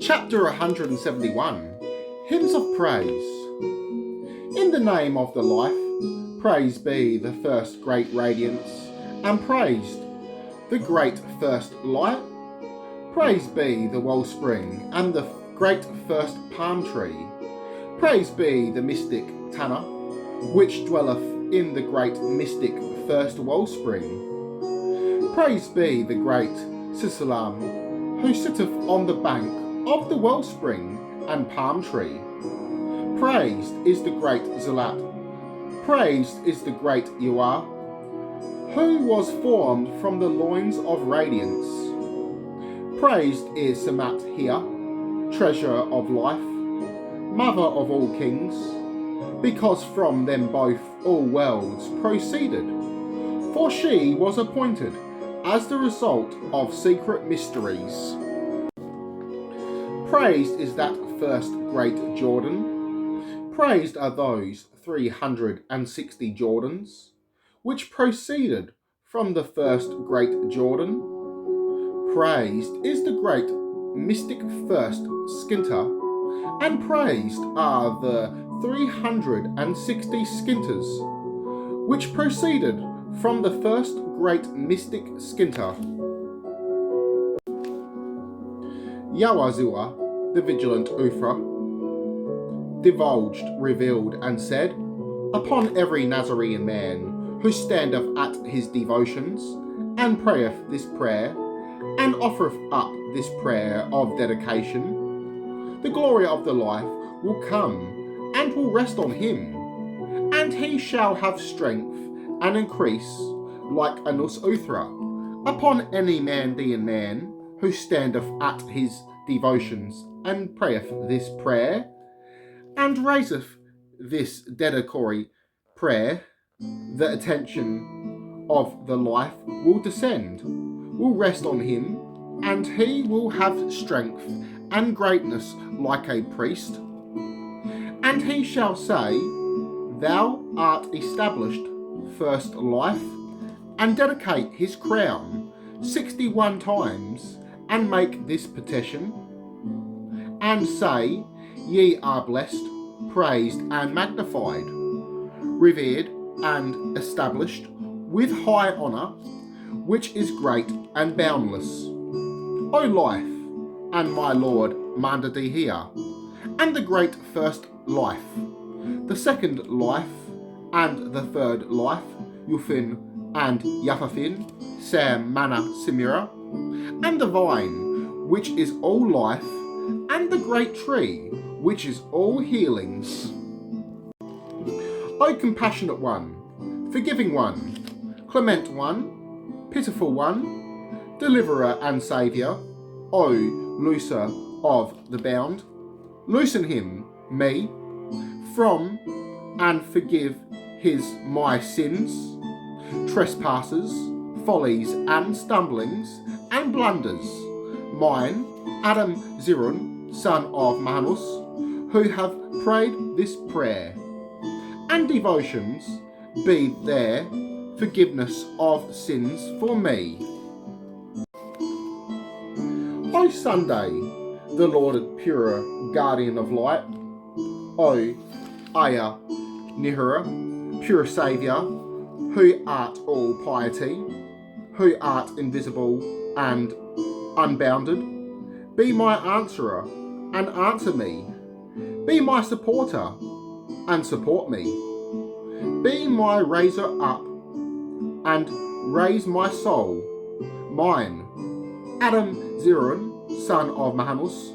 Chapter 171, Hymns of Praise. In the name of the life, praise be the first great radiance, and praised the great first light. Praise be the wellspring and the great first palm tree. Praise be the mystic Tanner, which dwelleth in the great mystic first wellspring. Praise be the great Sisalam, who sitteth on the bank of the wellspring and palm tree. Praised is the great Zelat, praised is the great Yuah, who was formed from the loins of radiance. Praised is Samat here, treasure of life, mother of all kings, because from them both all worlds proceeded. For she was appointed as the result of secret mysteries. Praised is that first great Jordan. Praised are those 360 Jordans, which proceeded from the first great Jordan. Praised is the great mystic first Skinter, and praised are the 360 Skinters, which proceeded from the first great mystic Skinter. Yawazua, the vigilant Uthra, divulged, revealed, and said, upon every Nazarene man who standeth at his devotions, and prayeth this prayer, and offereth up this prayer of dedication, the glory of the life will come, and will rest on him, and he shall have strength and increase like Anus Uthra, upon any Mandaean man who standeth at his devotions, and prayeth this prayer, and raiseth this dedicatory prayer, the attention of the life will descend, will rest on him, and he will have strength and greatness like a priest. And he shall say, thou art established first life, and dedicate his crown 61 times, and make this petition, and say, ye are blessed, praised, and magnified, revered, and established with high honour, which is great and boundless. O life, and my lord Mandaeans, and the great first life, the second life, and the third life, Yufin and Yafafin, Sam Mana Simira, and the vine, which is all life, and the great tree, which is all healings. O compassionate one, forgiving one, clement one, pitiful one, deliverer and saviour, O looser of the bound, loosen him, me, from, and forgive my sins, trespasses, follies, and stumblings, and blunders, mine, Adam Zirun, son of Manus, who have prayed this prayer, and devotions be there forgiveness of sins for me. O Sunday, the Lord pure guardian of light, O Aya Nihura, pure Saviour, who art all piety, who art invisible and unbounded, be my answerer and answer me, be my supporter and support me, be my raiser up and raise my soul, mine, Adam Zirun, son of Manus,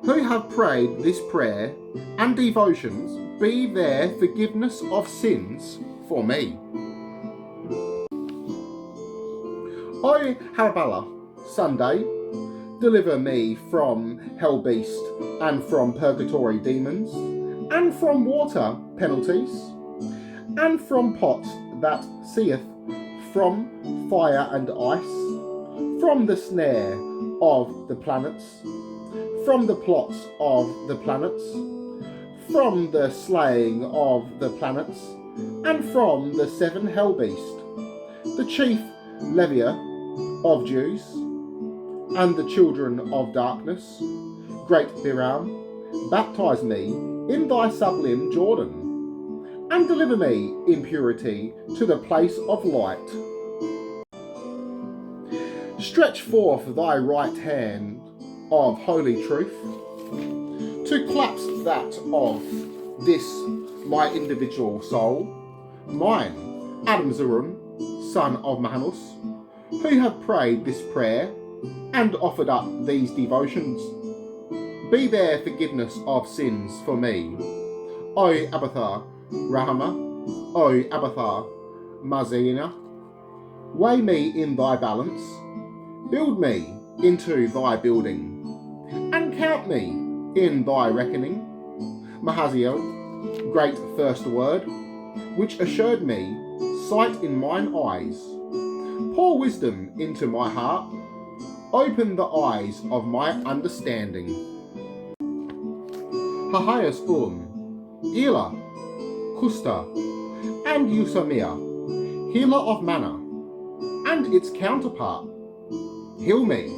who have prayed this prayer, and devotions be there forgiveness of sins for me. O Harabala, Sunday, deliver me from hell beast, and from purgatory demons, and from water penalties, and from pots that seeth, from fire and ice, from the snare of the planets, from the plots of the planets, from the slaying of the planets, and from the seven hell beast, the chief levier of Jews, and the children of darkness, great Biram, baptize me in thy sublime Jordan, and deliver me in purity to the place of light. Stretch forth thy right hand of holy truth, to clasp that of this my individual soul, mine, Adam Zurun, son of Mahanus, who have prayed this prayer and offered up these devotions. Be there forgiveness of sins for me, O Abathar Rahama, O Abathar Mazina. Weigh me in thy balance, build me into thy building, and count me in thy reckoning. Mahaziel, great first word, which assured me sight in mine eyes. Pour wisdom into my heart, open the eyes of my understanding. Hahayas Ela, Kusta, and Usamia, healer of mana, and its counterpart. Heal me,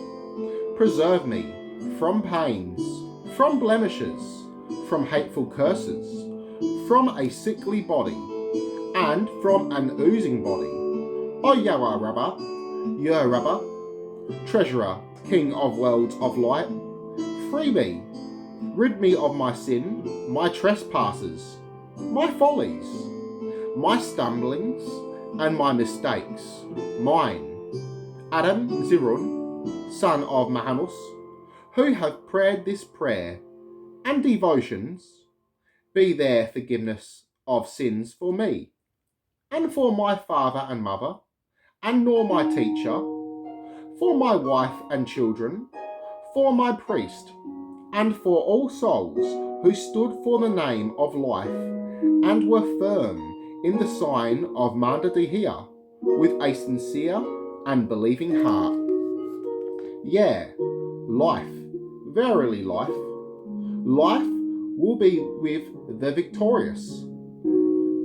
preserve me from pains, from blemishes, from hateful curses, from a sickly body, and from an oozing body. O Yawa Rabba, Yer Rabba, Treasurer, King of worlds of light, free me, rid me of my sin, my trespasses, my follies, my stumblings, and my mistakes, mine, Adam Zirun, son of Mahanus, who have prayed this prayer and devotions. Be there forgiveness of sins for me, and for my father and mother, and nor my teacher, for my wife and children, for my priest, and for all souls who stood for the name of life and were firm in the sign of Mandaeism with a sincere and believing heart. Yeah, life, verily life. Life will be with the victorious.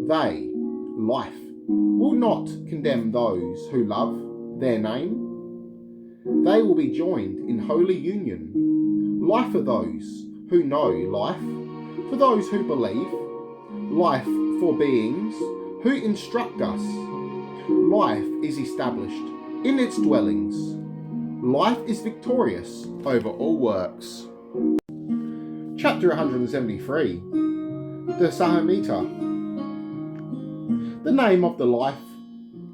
They, life, will not condemn those who love their name. They will be joined in holy union. Life for those who know life, for those who believe. Life for beings who instruct us. Life is established in its dwellings. Life is victorious over all works. Chapter 173. The Sahamita. The name of the life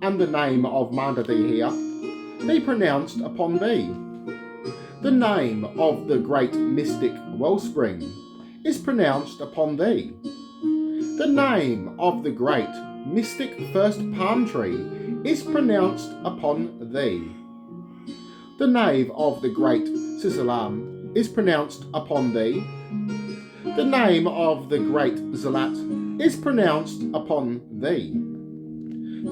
and the name of Mandaeism be pronounced upon thee. The name of the great mystic wellspring is pronounced upon thee. The name of the great mystic first palm tree is pronounced upon thee. The name of the great Sisalam is pronounced upon thee. The name of the great Zalat is pronounced upon thee.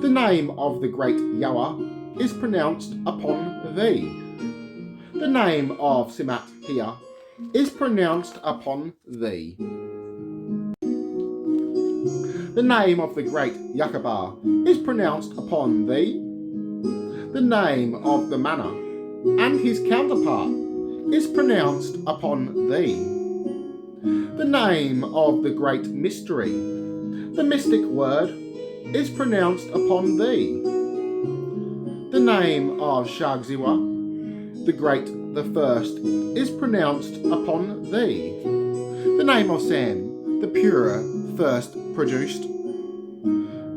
The name of the great Yawa is pronounced upon thee. The name of Simat here is pronounced upon thee. The name of the great Yakabar is pronounced upon thee. The name of the Mana and his counterpart is pronounced upon thee. The name of the great mystery, the mystic word, is pronounced upon thee. The name of Shagziwa, the great, the first, is pronounced upon thee. The name of Sam, the purer, first produced,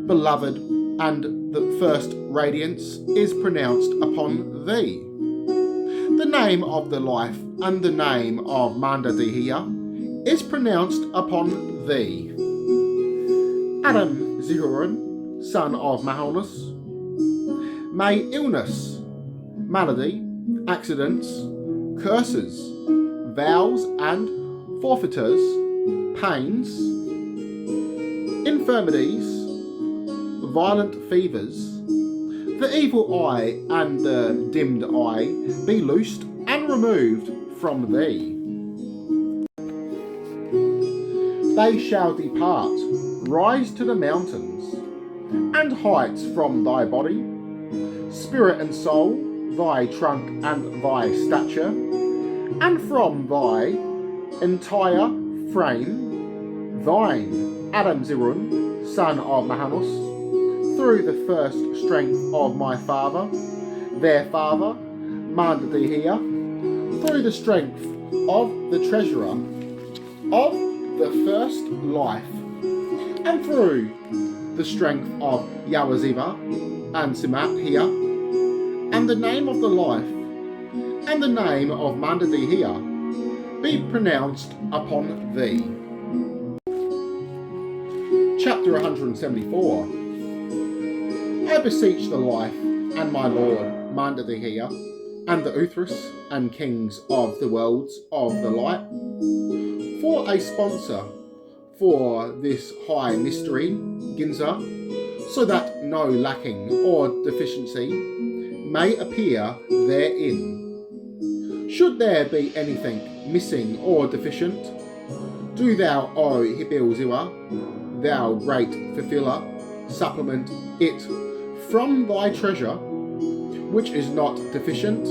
beloved, and the first radiance, is pronounced upon thee. The name of the life and the name of Mandaeism is pronounced upon thee. Adam Zihurun, son of Mahanus, may illness, malady, accidents, curses, vows and forfeiters, pains, infirmities, violent fevers, the evil eye and the dimmed eye be loosed and removed from thee. They shall depart, rise to the mountains, and heights from thy body, spirit and soul, thy trunk and thy stature, and from thy entire frame, thine, Adam Zirun, son of Mahanus, through the first strength of my father, their father, Mandaeans, through the strength of the treasurer of the first life, and through the strength of Yawaziva and Simat here, and the name of the life, and the name of Mandaeans be pronounced upon thee. Chapter 174. I beseech the life and my lord Mandaeans and the Uthras and kings of the worlds of the light for a sponsor for this high mystery, ginza, so that no lacking or deficiency may appear therein. Should there be anything missing or deficient, do thou, O Hibilziwa, thou great fulfiller, supplement it from thy treasure, which is not deficient,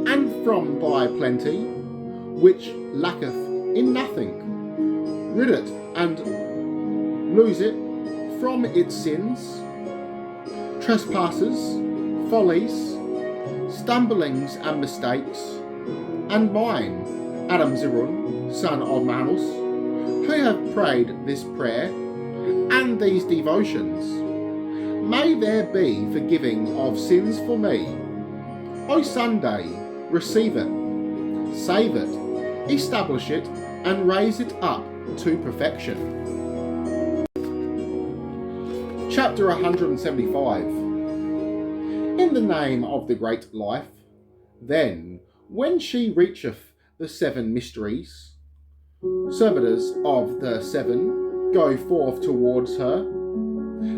and from thy plenty, which lacketh in nothing. Rid it and lose it from its sins, trespasses, follies, stumblings and mistakes, and mine, Adam Zirun, son of Manus, who have prayed this prayer and these devotions. May there be forgiving of sins for me. O Sunday, receive it, save it, establish it, and raise it up to perfection. Chapter 175. In the name of the great life, then, when she reacheth the seven mysteries, servitors of the seven go forth towards her.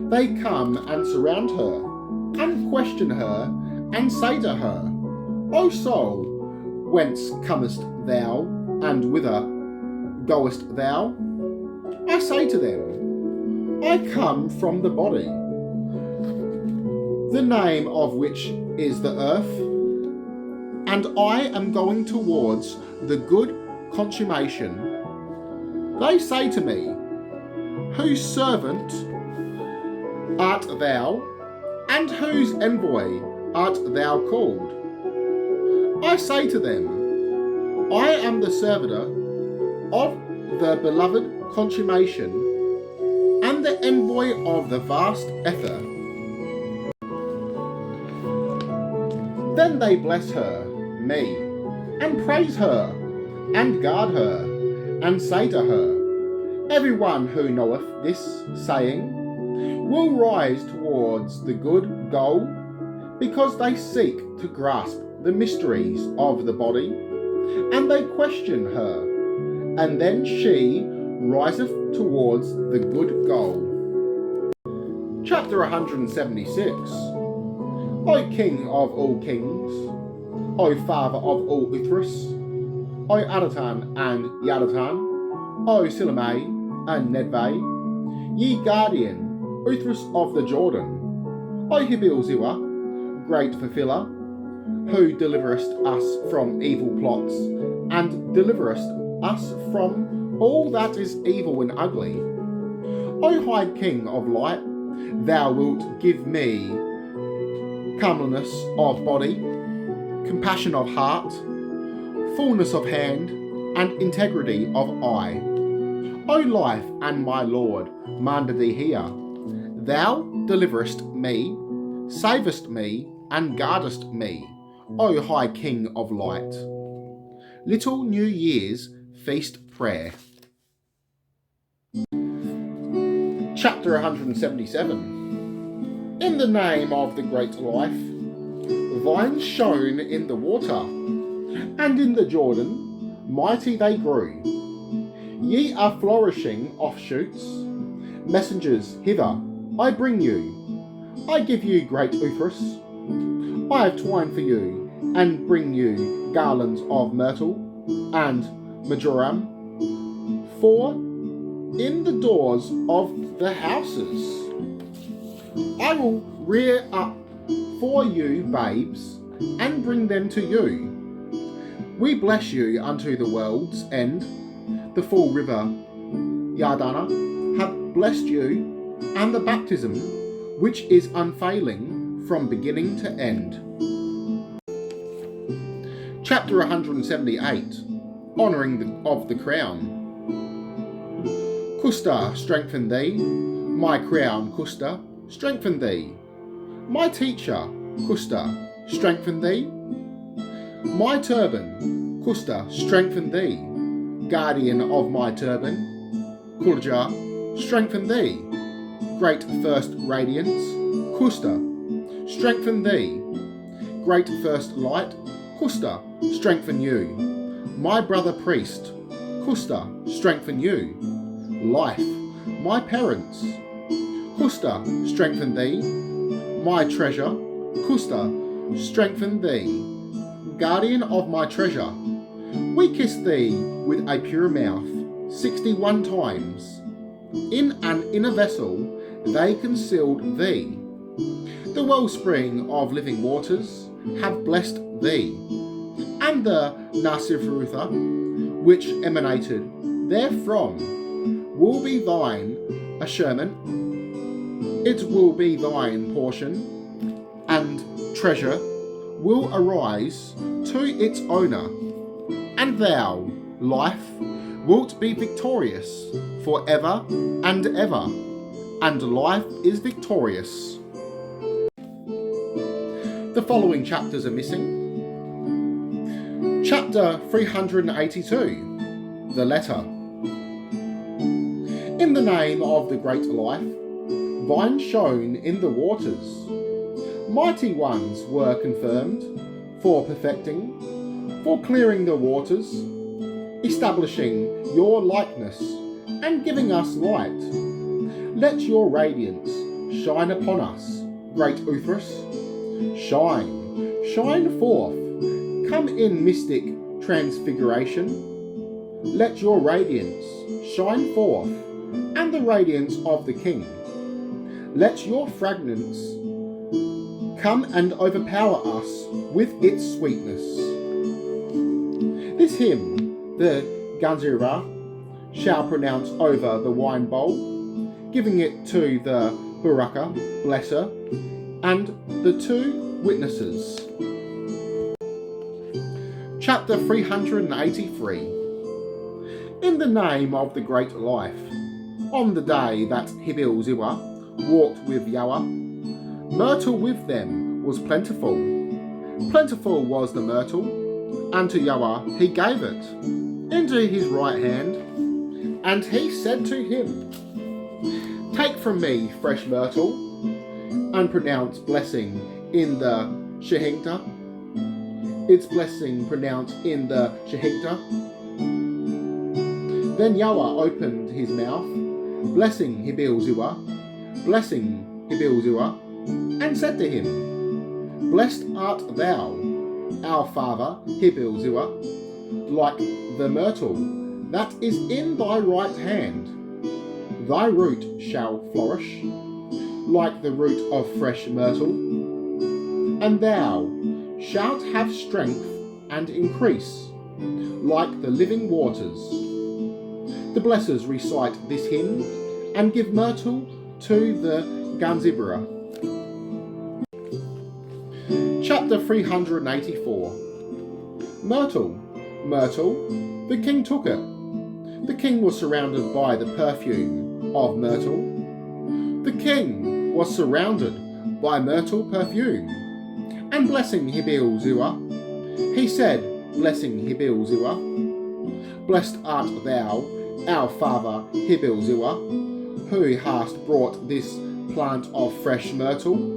They come and surround her, and question her, and say to her, O soul, whence comest thou, and whither goest thou? I say to them, I come from the body, the name of which is the earth, and I am going towards the good consummation. They say to me, whose servant art thou, and whose envoy art thou called? I say to them, I am the servitor of the beloved consummation, and the envoy of the vast ether. Then they bless her, me, and praise her, and guard her, and say to her, everyone who knoweth this saying will rise towards the good goal, because they seek to grasp the mysteries of the body, and they question her, and then she riseth towards the good goal. Chapter 176. O King of all kings, O Father of all Uthras, O Adatan and Yadatan, O Silame and Nedve, ye guardian, Uthras of the Jordan, O Hibilziwa, great fulfiller, who deliverest us from evil plots, and deliverest us from all that is evil and ugly. O High King of light, thou wilt give me comeliness of body, compassion of heart, fullness of hand, and integrity of eye. O life and my lord, Mandaeans, thou deliverest me, savest me, and guardest me, O High King of light. Little New Year's Feast Prayer. Chapter 177. In the name of the great life, vines shone in the water, and in the Jordan mighty they grew. Ye are flourishing offshoots, messengers hither I bring you. I give you great Uthras. I have twine for you, and bring you garlands of myrtle and majoram. For in the doors of the houses I will rear up for you babes, and bring them to you. We bless you unto the world's end. The full river Yardana hath blessed you, and the baptism which is unfailing from beginning to end. Chapter 178, Honouring of the Crown. Kusta, strengthen thee, my crown, Kusta, strengthen thee. My teacher, Kusta, strengthen thee. My turban, Kusta, strengthen thee. Guardian of my turban, Kulja, strengthen thee. Great first radiance, Kusta, strengthen thee. Great first light, Kusta, strengthen you. My brother priest, Kusta, strengthen you. Life, my parents, Kusta, strengthen thee. My treasure, Kusta, strengthen thee. Guardian of my treasure, we kiss thee with a pure mouth 61 times. In an inner vessel they concealed thee. The wellspring of living waters have blessed thee, and the Nasirutha, which emanated therefrom, will be thine assurement. It will be thine portion, and treasure will arise to its owner, and thou, life, wilt be victorious for ever and ever, and life is victorious. The following chapters are missing. Chapter 382, The Letter. In the name of the great life, vine shone in the waters. Mighty ones were confirmed for perfecting, for clearing the waters, establishing your likeness and giving us light. Let your radiance shine upon us, great Uthras. Shine, shine forth, come in mystic transfiguration. Let your radiance shine forth, and the radiance of the King. Let your fragrance come and overpower us with its sweetness. This hymn, the Ginza, shall pronounce over the wine bowl, giving it to the Baraka, blesser, and the two witnesses. Chapter 383. In the name of the great life, on the day that Hibil Ziwa walked with Yahweh, myrtle with them was plentiful. Plentiful was the myrtle, and to Yahweh he gave it into his right hand, and he said to him, Take from me fresh myrtle, and pronounce blessing in the Shehinkta. Its blessing pronounced in the Shehinkta. Then Yahweh opened his mouth, blessing Hibil Ziwa, and said to him, Blessed art thou, our father Hibil Ziwa, like the myrtle that is in thy right hand. Thy root shall flourish, like the root of fresh myrtle, and thou shalt have strength and increase, like the living waters. The blessers recite this hymn and give myrtle to the Ganzibra. Chapter 384. Myrtle, myrtle, the king took it. The king was surrounded by the perfume of myrtle. The king was surrounded by myrtle perfume. And blessing Hibil Ziwa, he said, blessing Hibil Ziwa, Blessed art thou, our father Hibil Ziwa, who hast brought this plant of fresh myrtle,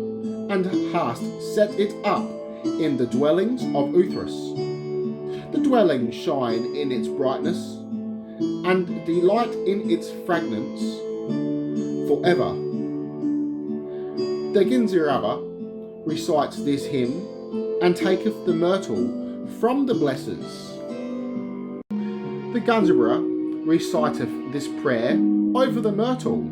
and hast set it up in the dwellings of Uthras. The dwellings shine in its brightness, and delight in its fragrance forever. The Ginza recites this hymn, and taketh the myrtle from the blessers. The Ganzibra reciteth this prayer over the myrtle,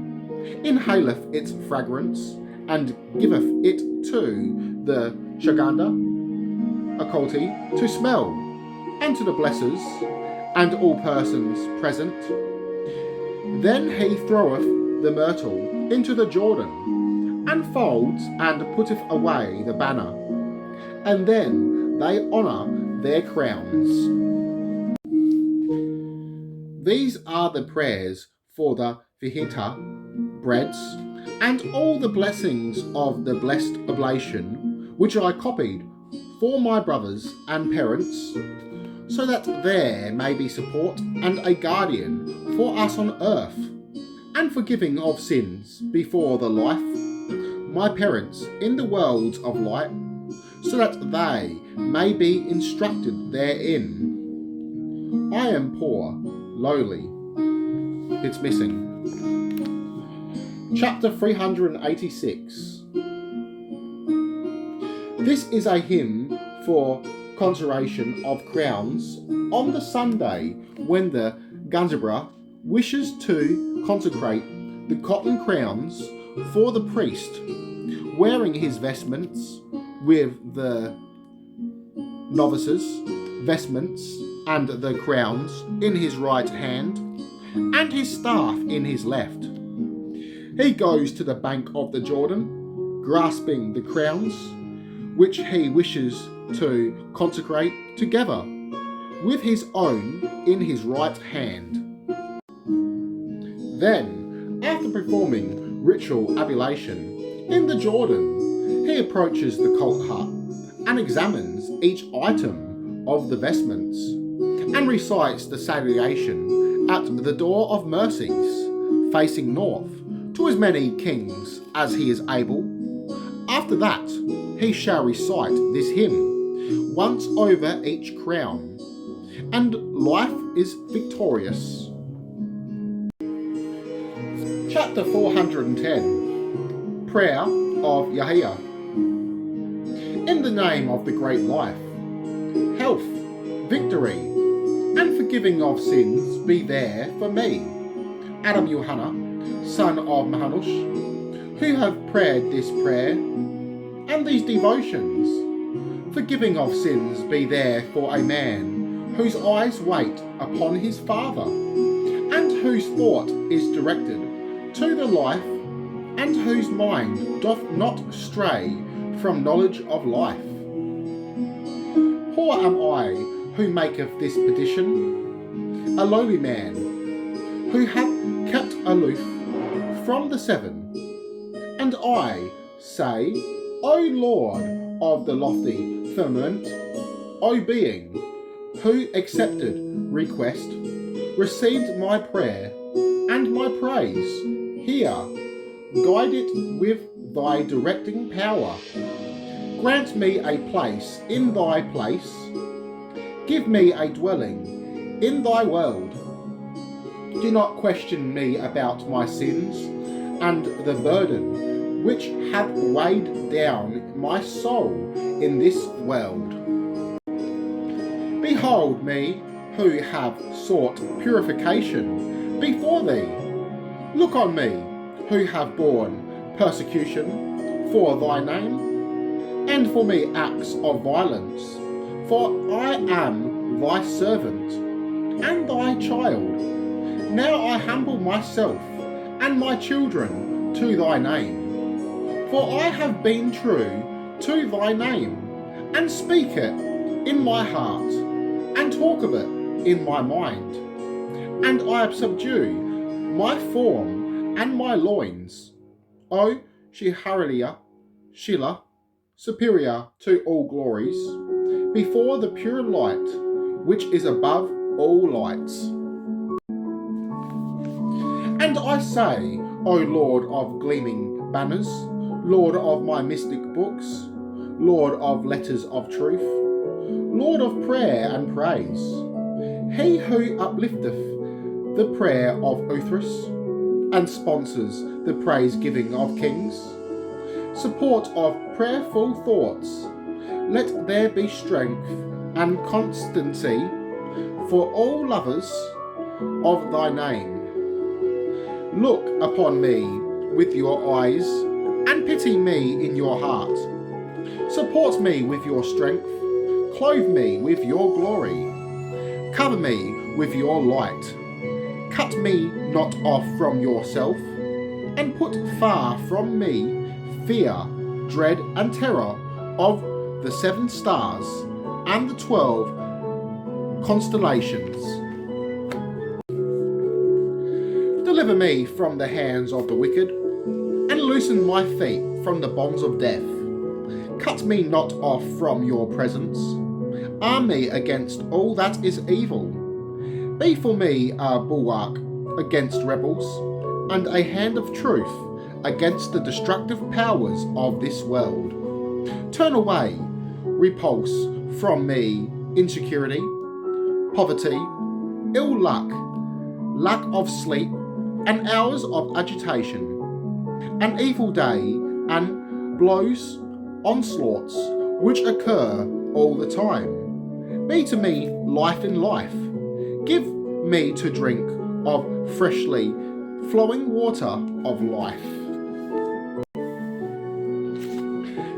inhaleth its fragrance, and giveth it to the Shaganda, occulti, to smell. and to the blessers, and all persons present. Then he throweth the myrtle into the Jordan, and folds and putteth away the banner, and then they honour their crowns. These are the prayers for the vihita, breads, and all the blessings of the blessed oblation, which I copied for my brothers and parents, so that there may be support and a guardian for us on earth, and forgiving of sins before the life, my parents in the worlds of light, so that they may be instructed therein. I am poor, lowly. It's missing. Chapter 386. This is a hymn for conjuration of crowns on the Sunday when the ginza wishes to consecrate the cotton crowns for the priest, wearing his vestments with the novices' vestments and the crowns in his right hand and his staff in his left. He goes to the bank of the Jordan, grasping the crowns, which he wishes to consecrate together with his own in his right hand. Then, after performing ritual ablution in the Jordan, he approaches the cult hut and examines each item of the vestments and recites the salutation at the door of mercies, facing north, to as many kings as he is able. After that, he shall recite this hymn once over each crown, and life is victorious. Chapter 410. Prayer of Yahya. In the name of the great life, health, victory, and forgiving of sins be there for me, Adam Yohanna, son of Mahanush, who have prayed this prayer and these devotions. Forgiving of sins be there for a man whose eyes wait upon his Father, and whose thought is directed to the life, and whose mind doth not stray from knowledge of life. Poor am I who maketh this petition, a lowly man, who hath kept aloof from the seven, and I say, O Lord of the lofty firmament, O being, who accepted request, received my prayer and my praise, hear, guide it with thy directing power. Grant me a place in thy place, give me a dwelling in thy world. Do not question me about my sins and the burden which hath weighed down my soul in this world. Behold me, who have sought purification before thee. Look on me, who have borne persecution for thy name, and for me acts of violence. For I am thy servant and thy child. Now I humble myself and my children to thy name. For I have been true to thy name, and speak it in my heart, and talk of it in my mind. And I have subdued my form and my loins, O Shihariya, Shila, superior to all glories, before the pure light, which is above all lights. And I say, O Lord of gleaming banners, Lord of my mystic books, Lord of letters of truth, Lord of prayer and praise, he who uplifteth the prayer of Uthras and sponsors the praise-giving of kings, support of prayerful thoughts, let there be strength and constancy for all lovers of thy name. Look upon me with your eyes, and pity me in your heart. Support me with your strength, clothe me with your glory. Cover me with your light. Cut me not off from yourself, and put far from me fear, dread, and terror of the 7 stars and the 12 constellations. Deliver me from the hands of the wicked, and loosen my feet from the bonds of death. Cut me not off from your presence. Arm me against all that is evil. Be for me a bulwark against rebels, and a hand of truth against the destructive powers of this world. Turn away, repulse from me insecurity, poverty, ill luck, lack of sleep, and hours of agitation, an evil day, and blows, onslaughts, which occur all the time. Be to me life in life. Give me to drink of freshly flowing water of life.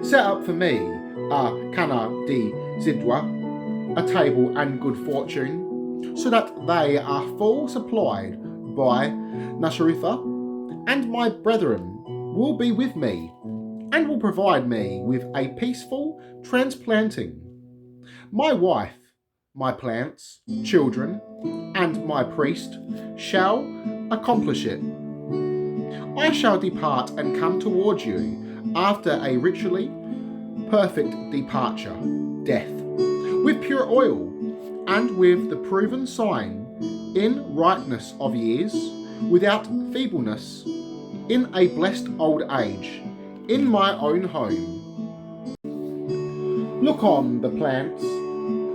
Set up for me a cana de zidwa, a table and good fortune, so that they are full supplied by Nasharutha, and my brethren will be with me, and will provide me with a peaceful transplanting. My wife, my plants, children, and my priest shall accomplish it. I shall depart and come towards you after a ritually perfect departure, death, with pure oil, and with the proven sign in rightness of years, without feebleness, in a blessed old age, in my own home. Look on the plants,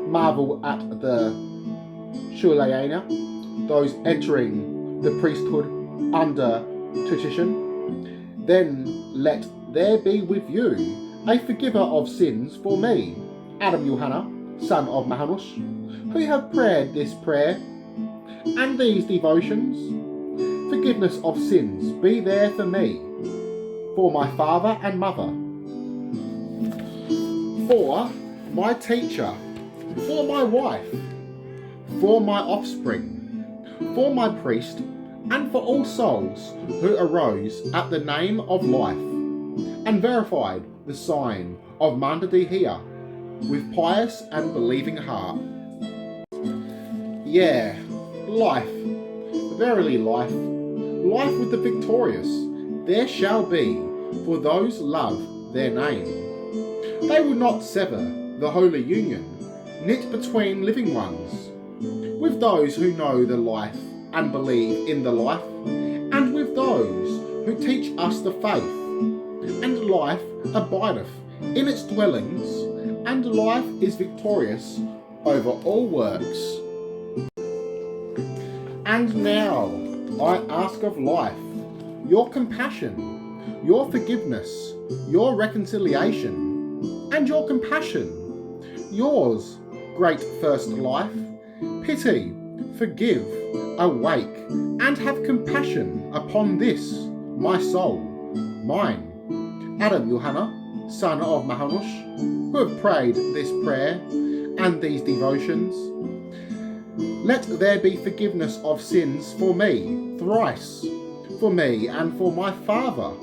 marvel at the Shulayana, those entering the priesthood under tuition. Then let there be with you a forgiver of sins for me, Adam Johanna, son of Mahanush, who have prayed this prayer and these devotions. Forgiveness of sins be there for me, for my father and mother, for my teacher, for my wife, for my offspring, for my priest, and for all souls who arose at the name of life, and verified the sign of Mandaeism with pious and believing heart. Yeah, life, verily life, life with the victorious, there shall be for those love their name. They will not sever the holy union, knit between living ones, with those who know the life and believe in the life, and with those who teach us the faith. And life abideth in its dwellings, and life is victorious over all works. And now I ask of life your compassion, your forgiveness, your reconciliation, and your compassion. Yours, great first life, pity, forgive, awake, and have compassion upon this, my soul, mine, Adam Johanna, son of Mahanush, who have prayed this prayer and these devotions. Let there be forgiveness of sins for me, thrice, for me and for my father,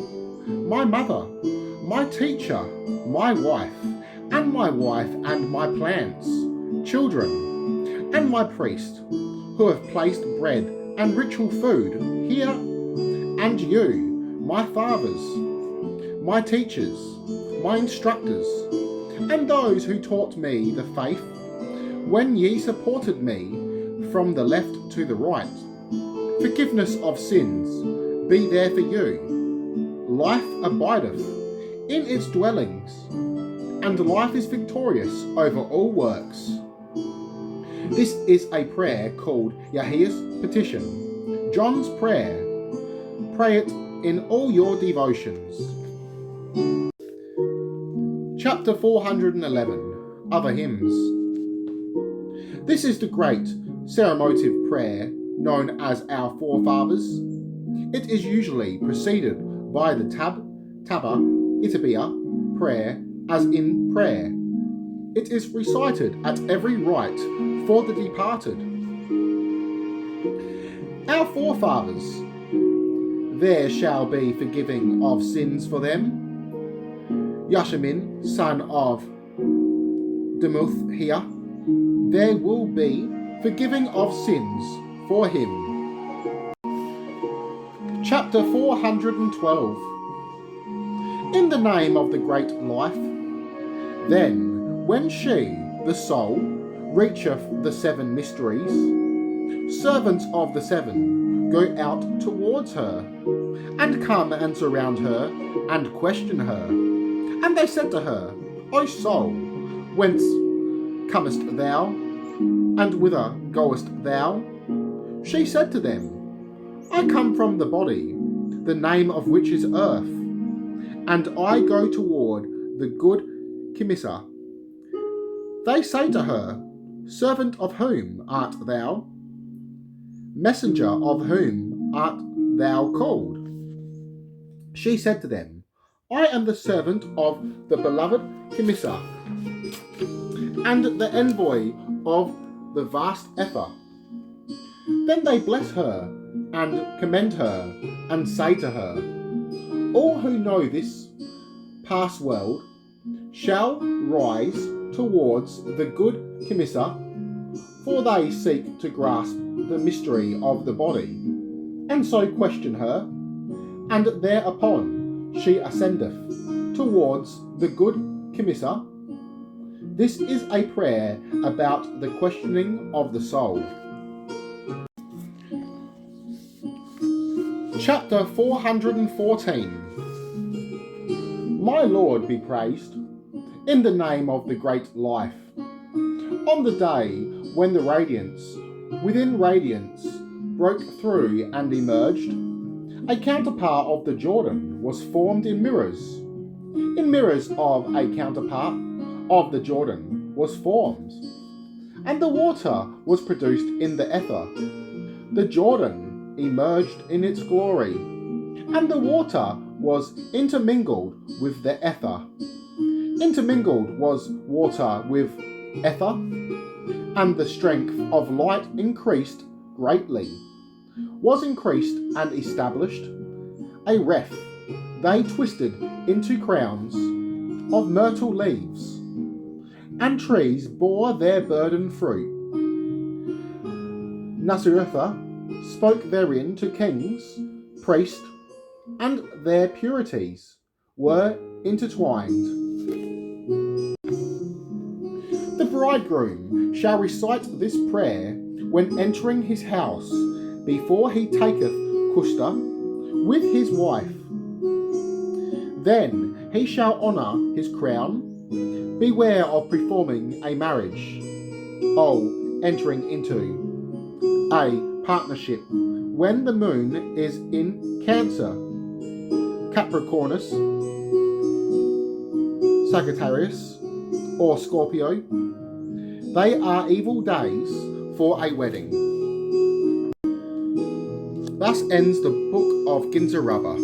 my mother, my teacher, my wife and my plants, children, and my priest, who have placed bread and ritual food here, and you, my fathers, my teachers, my instructors, and those who taught me the faith, when ye supported me from the left to the right. Forgiveness of sins be there for you. Life abideth in its dwellings, and life is victorious over all works. This is a prayer called Yahia's petition, John's prayer. Pray it in all your devotions. Chapter 411, Other Hymns. This is the great ceremotive prayer known as Our Forefathers. It is usually preceded by the Taba, Itabia prayer, as in prayer. It is recited at every rite for the departed, our forefathers. There shall be forgiving of sins for them. Yashamin, son of Demuthia, there will be forgiving of sins for him. Chapter 412. In the name of the great life, then when she, the soul, reacheth the 7 mysteries, servants of the 7 go out towards her, and come and surround her, and question her. And they said to her, O soul, whence comest thou, and whither goest thou? She said to them, I come from the body, the name of which is earth, and I go toward the good Kimisa. They say to her, Servant of whom art thou? Messenger of whom art thou called? She said to them, I am the servant of the beloved Kimisa, and the envoy of the vast Ether. Then they bless her and commend her, and say to her, All who know this past world shall rise towards the good Kimisa, for they seek to grasp the mystery of the body, and so question her, and thereupon she ascendeth towards the good Kimisa. This is a prayer about the questioning of the soul. Chapter 414. My Lord be praised, in the name of the great life. On the day when the radiance within radiance broke through and emerged, a counterpart of the Jordan was formed in mirrors. In mirrors of a counterpart of the Jordan was formed, and the water was produced in the ether. The Jordan emerged in its glory, and the water was intermingled with the ether. Intermingled was water with ether, and the strength of light increased greatly, was increased and established. A wreath they twisted into crowns of myrtle leaves, and trees bore their burden fruit. Nasiretha spoke therein to kings, priests, and their purities were intertwined. The bridegroom shall recite this prayer when entering his house, before he taketh Kushta with his wife. Then he shall honour his crown. Beware of performing a marriage, entering into a partnership when the moon is in Cancer, Capricornus, Sagittarius, or Scorpio. They are evil days for a wedding. Thus ends the book of Ginza Rabba.